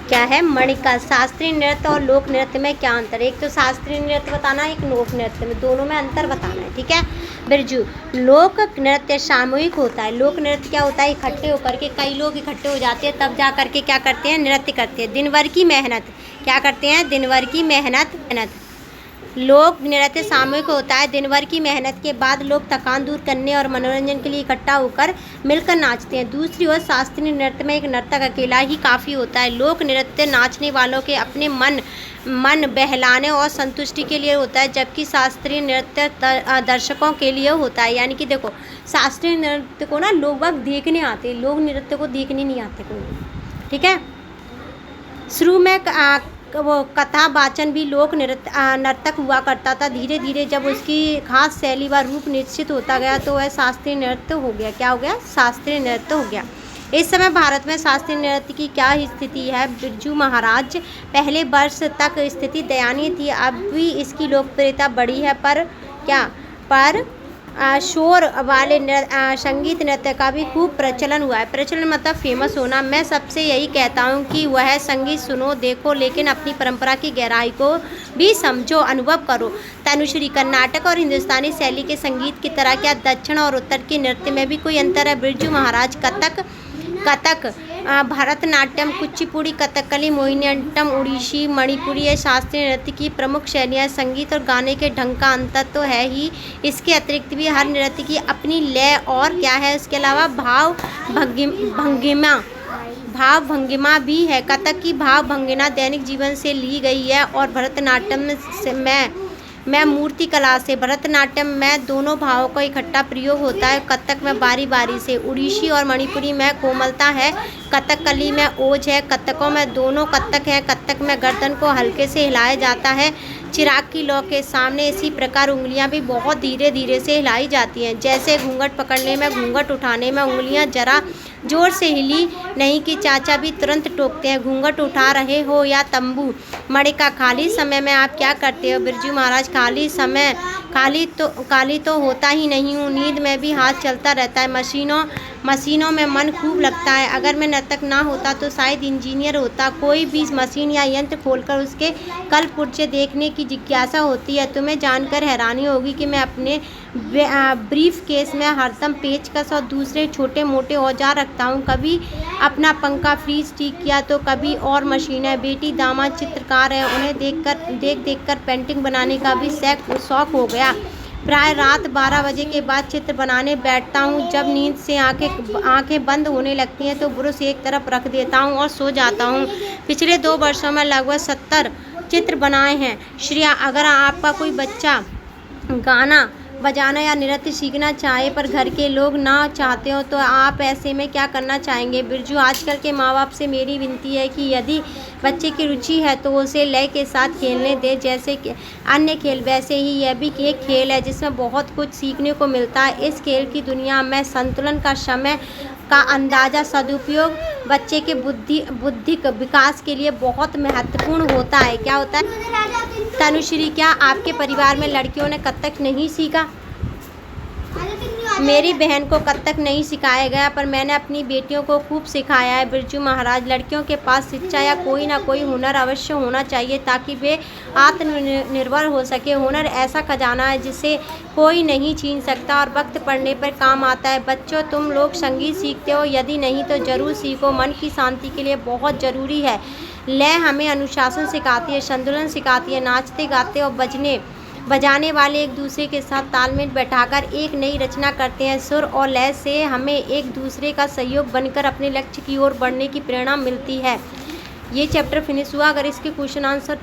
क्या है मणिका। शास्त्रीय नृत्य और लोक नृत्य में क्या अंतर है? एक तो शास्त्रीय नृत्य बताना है, एक लोक नृत्य में, दोनों में अंतर बताना है। ठीक है बिरजू। लोक नृत्य सामूहिक होता है। लोक नृत्य क्या होता है? इकट्ठे होकर के कई लोग इकट्ठे हो जाते हैं, तब जा करके क्या करते हैं? नृत्य करते हैं। दिन भर की मेहनत, क्या करते हैं? दिन भर की मेहनत। लोक नृत्य सामूहिक होता है। दिन भर की मेहनत के बाद लोग थकान दूर करने और मनोरंजन के लिए इकट्ठा होकर मिलकर नाचते हैं। दूसरी ओर शास्त्रीय नृत्य में एक नर्तक अकेला ही काफ़ी होता है। लोक नृत्य नाचने वालों के अपने मन बहलाने और संतुष्टि के लिए होता है, जबकि शास्त्रीय नृत्य दर्शकों के लिए होता है। यानी कि देखो, शास्त्रीय नृत्य को ना लोग बाग देखने आते हैं, लोक नृत्य को देखने नहीं आते कोई। ठीक है। शुरू में वो कथा वाचन भी लोक नर्तक हुआ करता था। धीरे धीरे जब उसकी खास शैली व रूप निश्चित होता गया तो वह शास्त्रीय नृत्य हो गया। क्या हो गया? शास्त्रीय नृत्य हो गया। इस समय भारत में शास्त्रीय नृत्य की क्या स्थिति है बिरजू महाराज? पहले वर्ष तक स्थिति दयनीय थी, अब भी इसकी लोकप्रियता बढ़ी है, पर शोर वाले संगीत नृत्य का भी खूब प्रचलन हुआ है। प्रचलन मतलब फेमस होना। मैं सबसे यही कहता हूँ कि वह संगीत सुनो, देखो, लेकिन अपनी परंपरा की गहराई को भी समझो, अनुभव करो। तनुश्री, कर्नाटक और हिंदुस्तानी शैली के संगीत की तरह क्या दक्षिण और उत्तर के नृत्य में भी कोई अंतर है बिरजू महाराज? कथक, भरतनाट्यम, कुचिपुड़ी, कथकली, मोहिनीअट्टम, ओडिसी, मणिपुरी ये शास्त्रीय नृत्य की प्रमुख शैलियाँ। संगीत और गाने के ढंग का अंतर तो है ही, इसके अतिरिक्त भी हर नृत्य की अपनी लय और क्या है, इसके अलावा भाव भंगिमा भी है। कथक की भाव भंगिमा दैनिक जीवन से ली गई है और भरतनाट्यम में मूर्ति कला से। भरतनाट्यम में दोनों भावों का इकट्ठा प्रयोग होता है। कथक में बारी बारी से। उड़ीसी और मणिपुरी में कोमलता है, कथकली में ओज है। कथकों में दोनों कथक हैं। कथक में गर्दन को हल्के से हिलाया जाता है चिराग की लौ के सामने। इसी प्रकार उंगलियां भी बहुत धीरे धीरे से हिलाई जाती हैं, जैसे घूंघट पकड़ने में, घूंघट उठाने में उंगलियां जरा जोर से हिली नहीं कि चाचा भी तुरंत टोकते हैं। घूंघट उठा रहे हो या तंबू। मणिका, खाली समय में आप क्या करते हो बिरजू महाराज? खाली तो होता ही नहीं हूँ, नींद में भी हाथ चलता रहता है। मशीनों में मन खूब लगता है। अगर मैं नर्तक ना होता तो शायद इंजीनियर होता। कोई भी मशीन या यंत्र खोलकर उसके कल पुर्जे देखने की जिज्ञासा होती है। तुम्हें जानकर हैरानी होगी कि मैं अपने ब्रीफ केस में हरदम पेचकस और दूसरे छोटे मोटे औजार रखता हूँ। कभी अपना पंखा फ्रीज ठीक किया तो कभी और मशीनें। बेटी दामाद चित्रकार है, उन्हें देख कर पेंटिंग बनाने का भी शौक हो गया। प्राय रात 12 बजे के बाद चित्र बनाने बैठता हूँ। जब नींद से आंखें बंद होने लगती हैं तो ब्रश एक तरफ रख देता हूँ और सो जाता हूँ। पिछले 2 वर्षों में लगभग 70 चित्र बनाए हैं। श्रेया, अगर आपका कोई बच्चा गाना बजाना या नृत्य सीखना चाहे पर घर के लोग ना चाहते हो तो आप ऐसे में क्या करना चाहेंगे बिरजू? आजकल के माँ बाप से मेरी विनती है कि यदि बच्चे की रुचि है तो उसे लय के साथ खेलने दे, जैसे कि अन्य खेल। वैसे ही यह भी एक खेल है जिसमें बहुत कुछ सीखने को मिलता है। इस खेल की दुनिया में संतुलन का, समय का अंदाजा, सदुपयोग बच्चे के बुद्धिक विकास के लिए बहुत महत्वपूर्ण होता है। क्या होता है तनुश्री? क्या आपके परिवार में लड़कियों ने कथक नहीं सीखा? मेरी बहन को कथक नहीं सिखाया गया, पर मैंने अपनी बेटियों को खूब सिखाया है बिरजू महाराज। लड़कियों के पास शिक्षा या कोई ना कोई हुनर अवश्य होना चाहिए ताकि वे आत्मनिर्भर हो सके। हुनर ऐसा खजाना है जिसे कोई नहीं छीन सकता और वक्त पड़ने पर काम आता है। बच्चों, तुम लोग संगीत सीखते हो? यदि नहीं तो जरूर सीखो, मन की शांति के लिए बहुत ज़रूरी है। लय हमें अनुशासन सिखाती है, संतुलन सिखाती है। नाचते गाते और बजाने वाले एक दूसरे के साथ तालमेल बैठाकर एक नई रचना करते हैं। सुर और लय से हमें एक दूसरे का सहयोग बनकर अपने लक्ष्य की ओर बढ़ने की प्रेरणा मिलती है। ये चैप्टर फिनिश हुआ। अगर इसके क्वेश्चन आंसर